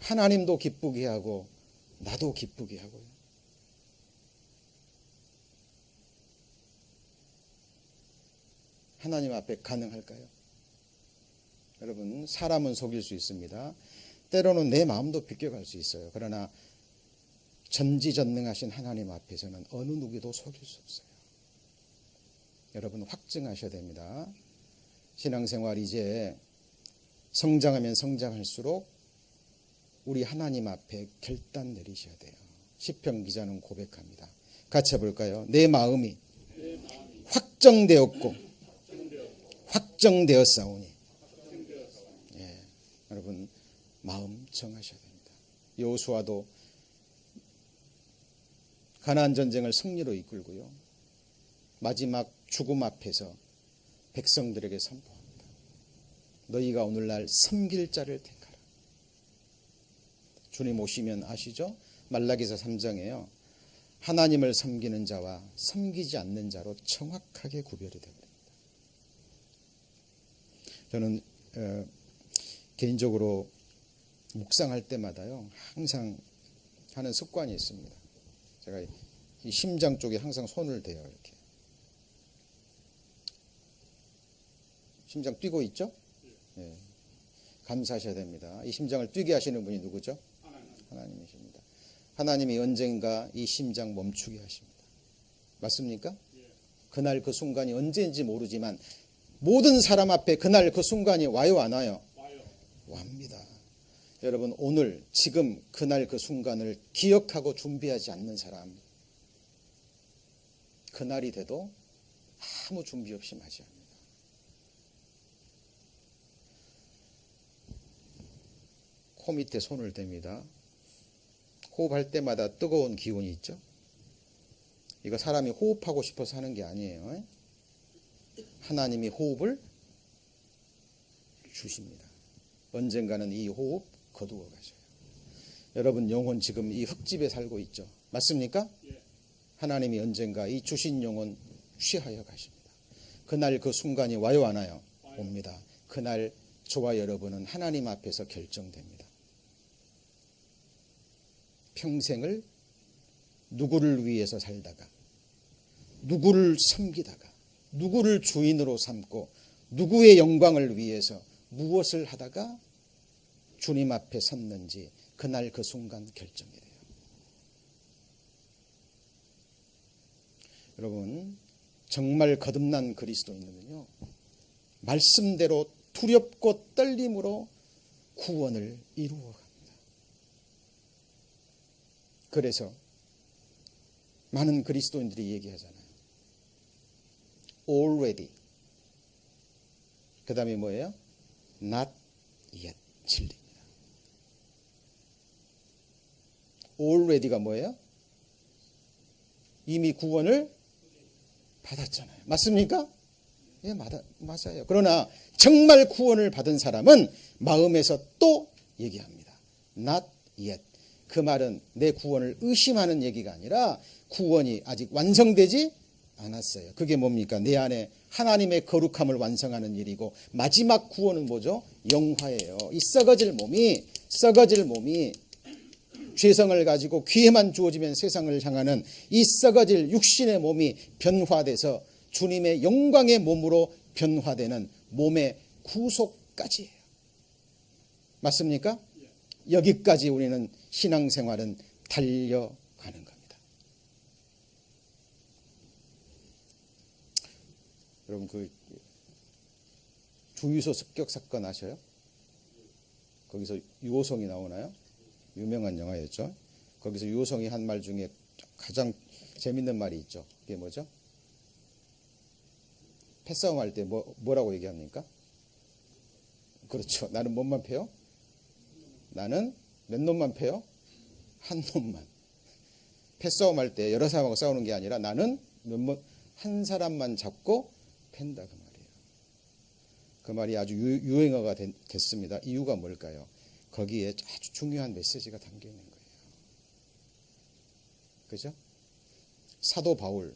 하나님도 기쁘게 하고 나도 기쁘게 하고요. 하나님 앞에 가능할까요? 여러분, 사람은 속일 수 있습니다. 때로는 내 마음도 비껴갈 수 있어요. 그러나 전지전능하신 하나님 앞에서는 어느 누구도 속일 수 없어요. 여러분, 확증하셔야 됩니다. 신앙생활 이제 성장하면 성장할수록 우리 하나님 앞에 결단 내리셔야 돼요. 시편 기자는 고백합니다. 같이 해볼까요? 내 마음이 확정되었고 확정되었사오니. 예, 여러분, 마음 정하셔야 됩니다. 여호수아도 가나안 전쟁을 승리로 이끌고요, 마지막 죽음 앞에서 백성들에게 선포합니다. 너희가 오늘날 섬길 자를 택하라. 주님 오시면 아시죠? 말라기서 3장에요. 하나님을 섬기는 자와 섬기지 않는 자로 정확하게 구별이 됩니다. 저는 개인적으로 묵상할 때마다요, 항상 하는 습관이 있습니다. 제가 이 심장 쪽에 항상 손을 대요. 이렇게. 심장 뛰고 있죠? 예. 감사하셔야 됩니다. 이 심장을 뛰게 하시는 분이 누구죠? 하나님이십니다. 하나님이 언젠가 이 심장 멈추게 하십니다. 맞습니까? 그날 그 순간이 언제인지 모르지만 모든 사람 앞에 그날 그 순간이 와요, 안 와요? 옵니다. 여러분, 오늘 지금 그날 그 순간을 기억하고 준비하지 않는 사람, 그날이 돼도 아무 준비 없이 맞이합니다. 코 밑에 손을 댑니다. 호흡할 때마다 뜨거운 기운이 있죠. 이거 사람이 호흡하고 싶어서 하는 게 아니에요. 하나님이 호흡을 주십니다. 언젠가는 이 호흡 거두어 가셔요. 여러분, 영혼 지금 이 흙집에 살고 있죠. 맞습니까? 하나님이 언젠가 이 주신 영혼 취하여 가십니다. 그날 그 순간이 와요, 안 와요? 옵니다. 그날 저와 여러분은 하나님 앞에서 결정됩니다. 평생을 누구를 위해서 살다가, 누구를 섬기다가, 누구를 주인으로 삼고, 누구의 영광을 위해서 무엇을 하다가 주님 앞에 섰는지 그날 그 순간 결정이 돼요. 여러분, 정말 거듭난 그리스도인은요, 말씀대로 두렵고 떨림으로 구원을 이루어갑니다. 그래서 많은 그리스도인들이 얘기하잖아요. already. 그 다음에 뭐예요? not yet. 진리입니다. already가 뭐예요? 이미 구원을 받았잖아요. 맞습니까? 예, 맞아요. 그러나 정말 구원을 받은 사람은 마음에서 또 얘기합니다. Not yet. 그 말은 내 구원을 의심하는 얘기가 아니라 구원이 아직 완성되지 않았어요. 그게 뭡니까? 내 안에 하나님의 거룩함을 완성하는 일이고, 마지막 구원은 뭐죠? 영화예요. 이 썩어질 몸이 죄성을 가지고 귀에만 주어지면 세상을 향하는 이 썩어질 육신의 몸이 변화돼서 주님의 영광의 몸으로 변화되는 몸의 구속까지예요. 맞습니까? 여기까지 우리는 신앙생활은 달려가는 겁니다. 여러분, 그 주유소 습격 사건 아셔요? 거기서 유호성이 나오나요? 유명한 영화였죠. 거기서 유호성이 한 말 중에 가장 재밌는 말이 있죠. 그게 뭐죠? 패싸움 할 때 뭐라고 얘기합니까? 그렇죠. 나는 뭔만 패요? 나는 몇 놈만 패요? 한 놈만. 패싸움 할 때 여러 사람하고 싸우는 게 아니라 나는 한 사람만 잡고 팬다, 그 말이에요. 그 말이 아주 유행어가 됐습니다. 이유가 뭘까요? 거기에 아주 중요한 메시지가 담겨 있는 거예요. 그죠? 사도 바울,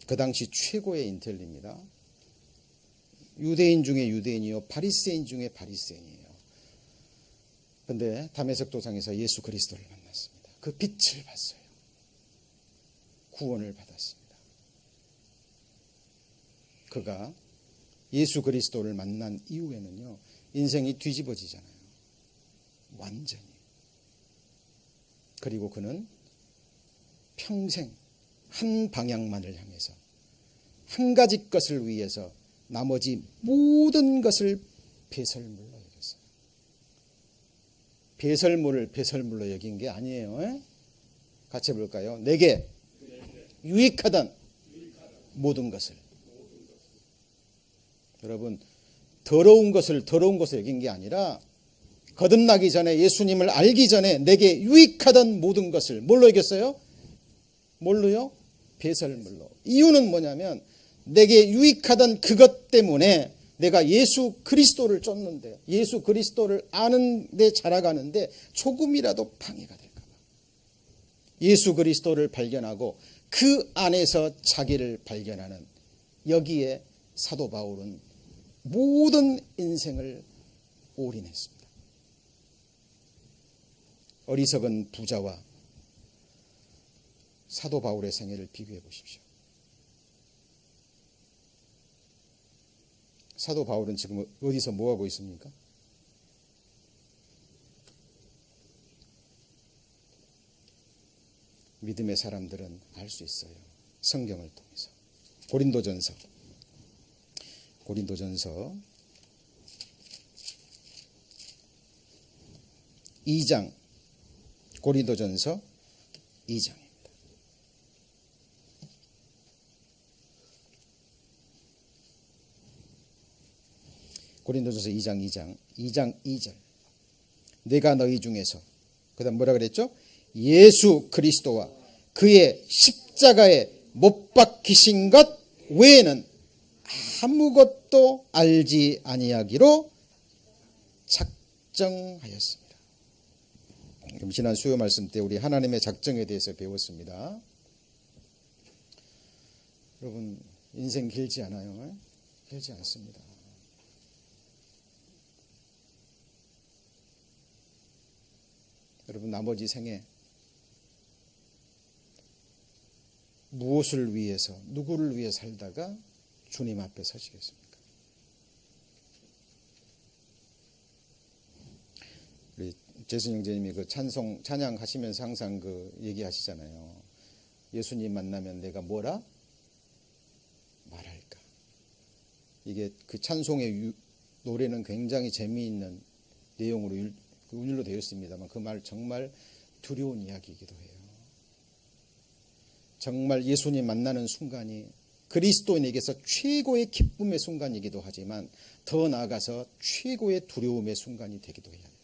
그 당시 최고의 인텔리입니다. 유대인 중에 유대인이요, 바리새인 중에 바리새인이에요. 그런데 다메섹 도상에서 예수 그리스도를 만났습니다. 그 빛을 봤어요. 구원을 받았습니다. 그가 예수 그리스도를 만난 이후에는요, 인생이 뒤집어지잖아요. 완전히. 그리고 그는 평생 한 방향만을 향해서 한 가지 것을 위해서 나머지 모든 것을 배설물로 여겼어요. 배설물을 배설물로 여긴 게 아니에요. 같이 해볼까요? 내게 유익하던 모든 것을. 여러분, 더러운 것을 더러운 것으로 여긴 게 아니라 거듭나기 전에, 예수님을 알기 전에 내게 유익하던 모든 것을 뭘로 여겼어요? 뭘로요? 배설물로. 이유는 뭐냐면 내게 유익하던 그것 때문에 내가 예수 그리스도를 쫓는데, 예수 그리스도를 아는데 자라가는데 조금이라도 방해가 될까 봐. 예수 그리스도를 발견하고 그 안에서 자기를 발견하는, 여기에 사도 바울은 모든 인생을 올인했습니다. 어리석은 부자와 사도 바울의 생애를 비교해 보십시오. 사도 바울은 지금 어디서 뭐하고 있습니까? 믿음의 사람들은 알 수 있어요. 성경을 통해서. 고린도전서 2장, 고린도전서 2장입니다. 고린도전서 2장 2절. 내가 너희 중에서, 그다음 뭐라 그랬죠? 예수 그리스도와 그의 십자가에 못 박히신 것 외에는 아무것도 알지 아니하기로 작정하였습니다. 그럼 지난 수요 말씀 때 우리 하나님의 작정에 대해서 배웠습니다. 여러분, 인생 길지 않아요? 길지 않습니다. 여러분, 나머지 생에 무엇을 위해서, 누구를 위해 살다가 주님 앞에 서시겠습니까? 우리 재순 형제님이 그 찬양 하시면서 항상 그 얘기하시잖아요. 예수님 만나면 내가 뭐라 말할까? 이게 그 찬송의 노래는 굉장히 재미있는 내용으로 운율로 되어 있습니다만 그 말 정말 두려운 이야기이기도 해요. 정말 예수님 만나는 순간이 그리스도인에게서 최고의 기쁨의 순간이기도 하지만 더 나아가서 최고의 두려움의 순간이 되기도 해야 된다.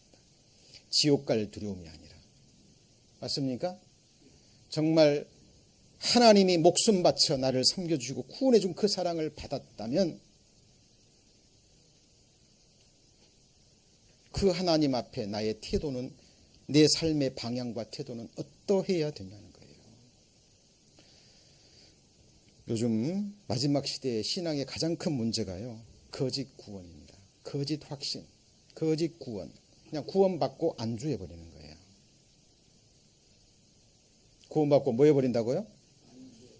지옥 갈 두려움이 아니라. 맞습니까? 정말 하나님이 목숨 바쳐 나를 섬겨주시고 구원해준 그 사랑을 받았다면 그 하나님 앞에 나의 태도는, 내 삶의 방향과 태도는 어떠해야 되냐는 거예요. 요즘 마지막 시대의 신앙의 가장 큰 문제가요, 거짓 구원입니다. 거짓 확신, 거짓 구원. 그냥 구원받고 안주해버리는 거예요. 구원받고 뭐 해버린다고요?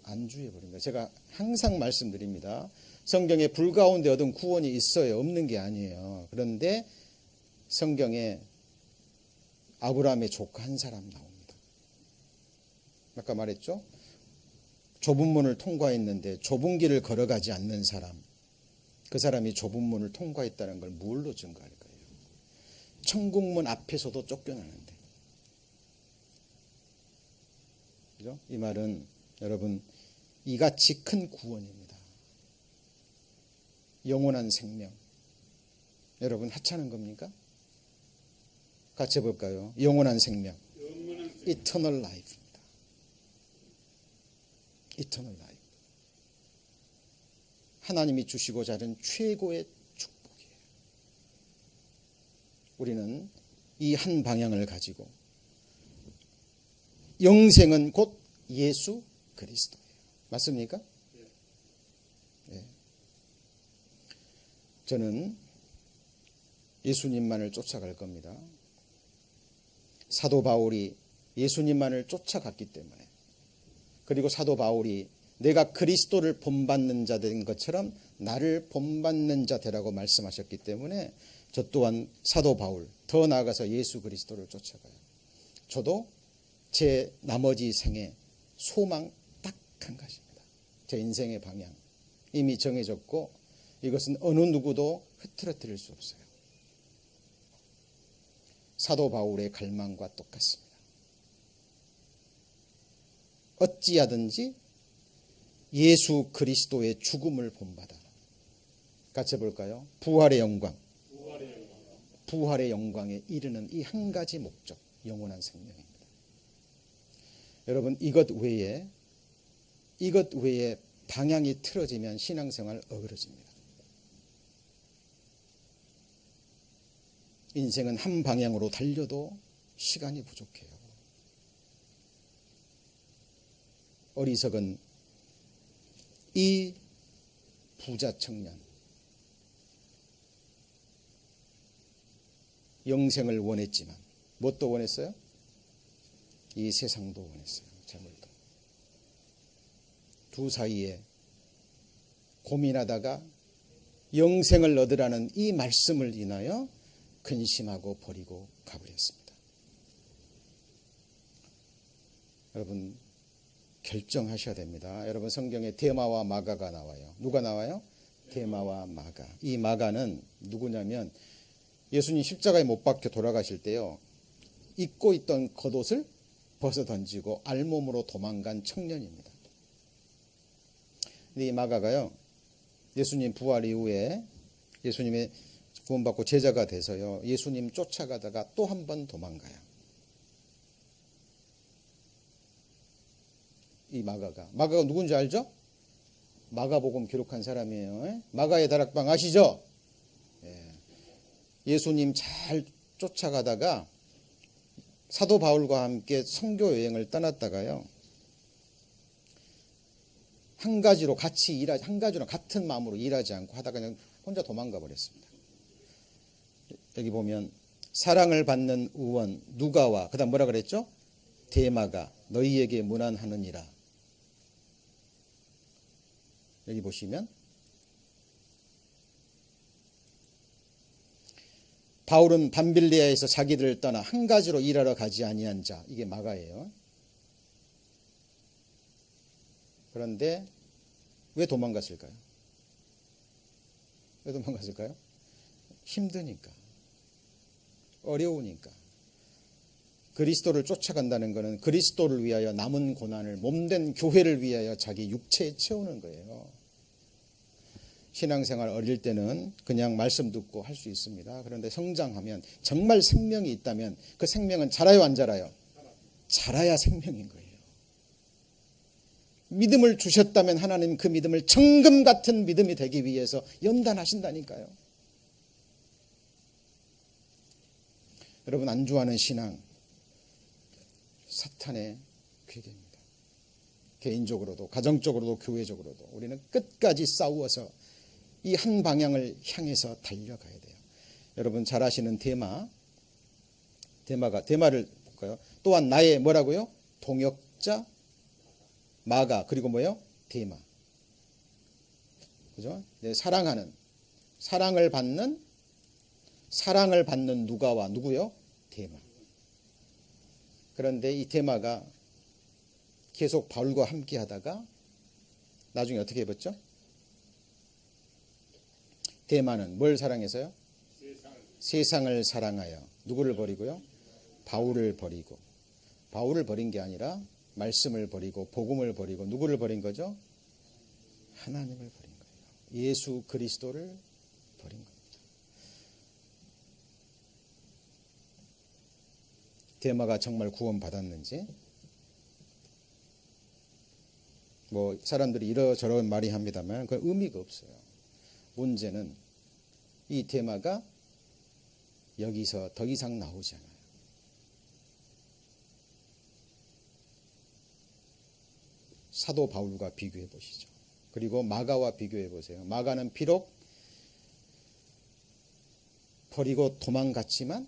안주해버린 거예요. 제가 항상 말씀드립니다. 성경에 불 가운데 얻은 구원이 있어요. 없는 게 아니에요. 그런데 성경에 아브라함의 조카 한 사람 나옵니다. 아까 말했죠? 좁은 문을 통과했는데 좁은 길을 걸어가지 않는 사람, 그 사람이 좁은 문을 통과했다는 걸 뭘로 증거할 거예요? 천국문 앞에서도 쫓겨나는데. 그죠? 이 말은 여러분, 이같이 큰 구원입니다. 영원한 생명. 여러분 하찮은 겁니까? 같이 해볼까요? 영원한 생명. Eternal life입니다. Eternal life. 하나님이 주시고자 하는 최고의 축복이에요. 우리는 이 한 방향을 가지고 영생은 곧 예수 그리스도예요. 맞습니까? 네. 저는 예수님만을 쫓아갈 겁니다. 사도 바울이 예수님만을 쫓아갔기 때문에, 그리고 사도 바울이 내가 그리스도를 본받는 자 된 것처럼 나를 본받는 자 되라고 말씀하셨기 때문에 저 또한 사도 바울, 더 나아가서 예수 그리스도를 쫓아가요. 저도 제 나머지 생에 소망 딱 한 가지입니다. 제 인생의 방향 이미 정해졌고 이것은 어느 누구도 흐트러뜨릴 수 없어요. 사도 바울의 갈망과 똑같습니다. 어찌하든지 예수 그리스도의 죽음을 본받아. 같이 볼까요? 부활의 영광. 부활의 영광에 이르는 이 한 가지 목적, 영원한 생명입니다. 여러분, 이것 외에 방향이 틀어지면 신앙생활 어그러집니다. 인생은 한 방향으로 달려도 시간이 부족해요. 어리석은 이 부자 청년, 영생을 원했지만 무엇도 원했어요? 이 세상도 원했어요. 재물도. 두 사이에 고민하다가 영생을 얻으라는 이 말씀을 인하여 근심하고 버리고 가버렸습니다. 여러분, 결정하셔야 됩니다. 여러분, 성경에 데마와 마가가 나와요. 누가 나와요? 데마와 마가. 이 마가는 누구냐면 예수님 십자가에 못 박혀 돌아가실 때요, 입고 있던 겉옷을 벗어 던지고 알몸으로 도망간 청년입니다. 근데 이 마가가요, 예수님 부활 이후에 예수님의 구원받고 제자가 돼서요, 예수님 쫓아가다가 또 한 번 도망가요. 이 마가가 누군지 알죠? 마가복음 기록한 사람이에요. 마가의 다락방 아시죠? 예수님 잘 쫓아가다가 사도 바울과 함께 선교 여행을 떠났다가요, 한 가지로 같은 마음으로 일하지 않고 하다가 그냥 혼자 도망가 버렸습니다. 여기 보면 사랑을 받는 의원 누가와 그다음 뭐라 그랬죠? 데마가 너희에게 문안하느니라. 여기 보시면 바울은 밤빌리아에서 자기들을 떠나 한 가지로 일하러 가지 아니한 자, 이게 마가예요. 그런데 왜 도망갔을까요? 왜 도망갔을까요? 힘드니까, 어려우니까. 그리스도를 쫓아간다는 것은 그리스도를 위하여 남은 고난을 몸된 교회를 위하여 자기 육체에 채우는 거예요. 신앙생활 어릴 때는 그냥 말씀 듣고 할 수 있습니다. 그런데 성장하면 정말 생명이 있다면 그 생명은 자라요, 안 자라요? 자라야 생명인 거예요. 믿음을 주셨다면 하나님 그 믿음을 정금 같은 믿음이 되기 위해서 연단하신다니까요. 여러분, 안주하는 신앙 사탄의 괴계입니다. 개인적으로도 가정적으로도 교회적으로도 우리는 끝까지 싸워서 이 한 방향을 향해서 달려가야 돼요. 여러분 잘 아시는 대마를 볼까요? 또한 나의 뭐라고요? 동역자 마가, 그리고 뭐예요? 대마. 그죠? 네, 사랑을 받는 누가와 누구요? 대마. 그런데 이 대마가 계속 바울과 함께 하다가 나중에 어떻게 해봤죠? 대마는 뭘 사랑해서요? 세상을 사랑하여 누구를 버리고요? 바울을 버리고. 바울을 버린 게 아니라 말씀을 버리고 복음을 버리고 누구를 버린 거죠? 하나님을 버린 거예요. 예수 그리스도를 버린 겁니다. 대마가 정말 구원받았는지 뭐 사람들이 이러저런 말이 합니다만 그 의미가 없어요. 문제는 이 대마가 여기서 더 이상 나오지 않아요. 사도 바울과 비교해 보시죠. 그리고 마가와 비교해 보세요. 마가는 비록 버리고 도망갔지만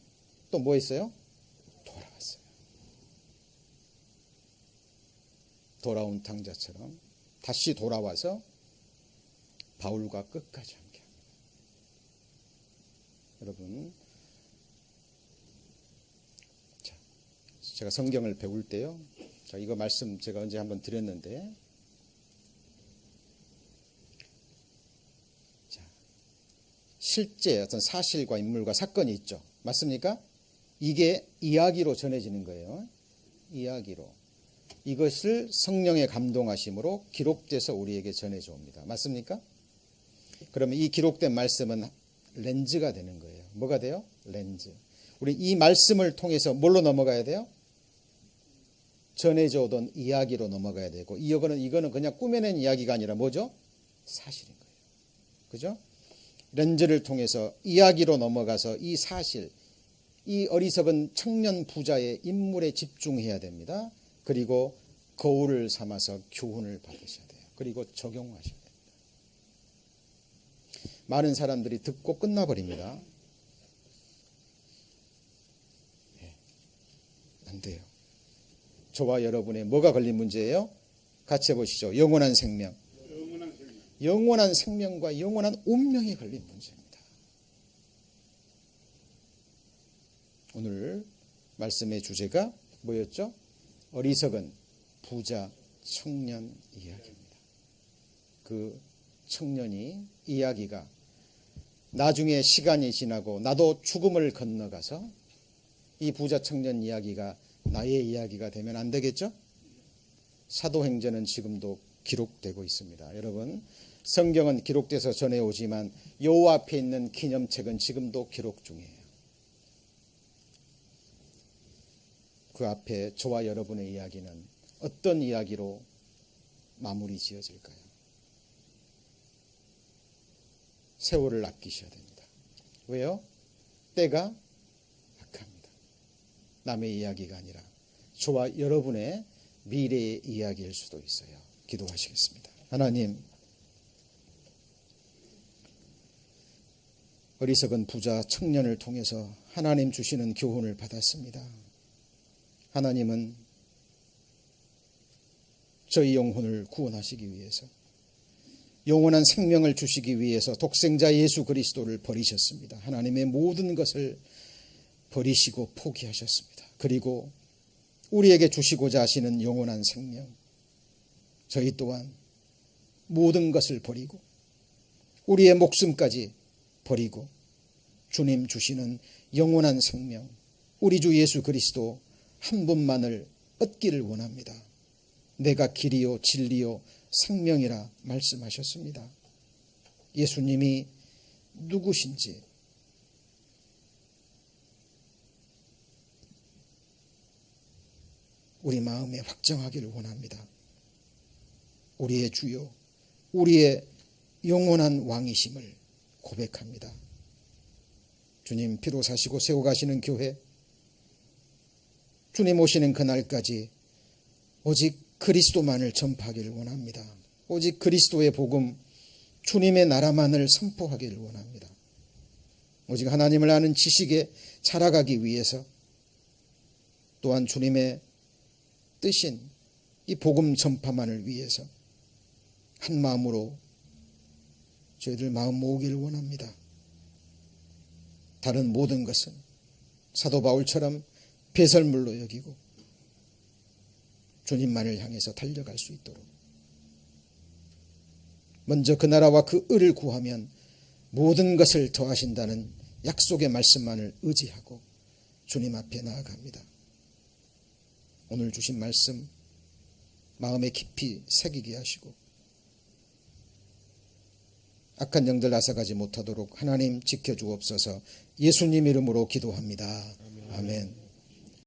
또 뭐 했어요? 돌아왔어요. 돌아온 탕자처럼 다시 돌아와서 바울과 끝까지 함께합니다. 여러분, 자, 제가 성경을 배울 때요. 자, 이거 말씀 제가 언제 한번 드렸는데, 자, 실제 어떤 사실과 인물과 사건이 있죠. 맞습니까? 이게 이야기로 전해지는 거예요. 이야기로. 이것을 성령의 감동하심으로 기록돼서 우리에게 전해져 옵니다. 맞습니까? 그러면 이 기록된 말씀은 렌즈가 되는 거예요. 뭐가 돼요? 렌즈. 우리 이 말씀을 통해서 뭘로 넘어가야 돼요? 전해져 오던 이야기로 넘어가야 되고, 이거는 그냥 꾸며낸 이야기가 아니라 뭐죠? 사실인 거예요. 그죠? 렌즈를 통해서 이야기로 넘어가서 이 사실, 이 어리석은 청년 부자의 인물에 집중해야 됩니다. 그리고 거울을 삼아서 교훈을 받으셔야 돼요. 그리고 적용하셔야 돼요. 많은 사람들이 듣고 끝나버립니다. 네, 안 돼요. 저와 여러분의 뭐가 걸린 문제예요? 같이 해보시죠. 영원한 생명. 영원한 생명과 영원한 운명이 걸린 문제입니다. 오늘 말씀의 주제가 뭐였죠? 어리석은 부자 청년 이야기입니다. 그 청년이 이야기가 나중에 시간이 지나고 나도 죽음을 건너가서 이 부자 청년 이야기가 나의 이야기가 되면 안 되겠죠? 사도행전은 지금도 기록되고 있습니다. 여러분, 성경은 기록돼서 전해오지만 요 앞에 있는 기념책은 지금도 기록 중이에요. 그 앞에 저와 여러분의 이야기는 어떤 이야기로 마무리 지어질까요? 세월을 아끼셔야 됩니다. 왜요? 때가 약합니다. 남의 이야기가 아니라 저와 여러분의 미래의 이야기일 수도 있어요. 기도하시겠습니다. 하나님, 어리석은 부자 청년을 통해서 하나님 주시는 교훈을 받았습니다. 하나님은 저희 영혼을 구원하시기 위해서, 영원한 생명을 주시기 위해서 독생자 예수 그리스도를 버리셨습니다. 하나님의 모든 것을 버리시고 포기하셨습니다. 그리고 우리에게 주시고자 하시는 영원한 생명, 저희 또한 모든 것을 버리고 우리의 목숨까지 버리고 주님 주시는 영원한 생명, 우리 주 예수 그리스도 한 분만을 얻기를 원합니다. 내가 길이요 진리요 생명이라 말씀하셨습니다. 예수님이 누구신지 우리 마음에 확정하기를 원합니다. 우리의 주요, 우리의 영원한 왕이심을 고백합니다. 주님 피로 사시고 세워가시는 교회, 주님 오시는 그날까지 오직 그리스도만을 전파하기를 원합니다. 오직 그리스도의 복음, 주님의 나라만을 선포하기를 원합니다. 오직 하나님을 아는 지식에 자라가기 위해서 또한 주님의 뜻인 이 복음 전파만을 위해서 한 마음으로 저희들 마음 모으기를 원합니다. 다른 모든 것은 사도 바울처럼 배설물로 여기고 주님만을 향해서 달려갈 수 있도록 먼저 그 나라와 그 의를 구하면 모든 것을 더하신다는 약속의 말씀만을 의지하고 주님 앞에 나아갑니다. 오늘 주신 말씀 마음에 깊이 새기게 하시고 악한 영들 앗아가지 못하도록 하나님 지켜주옵소서. 예수님 이름으로 기도합니다. 아멘.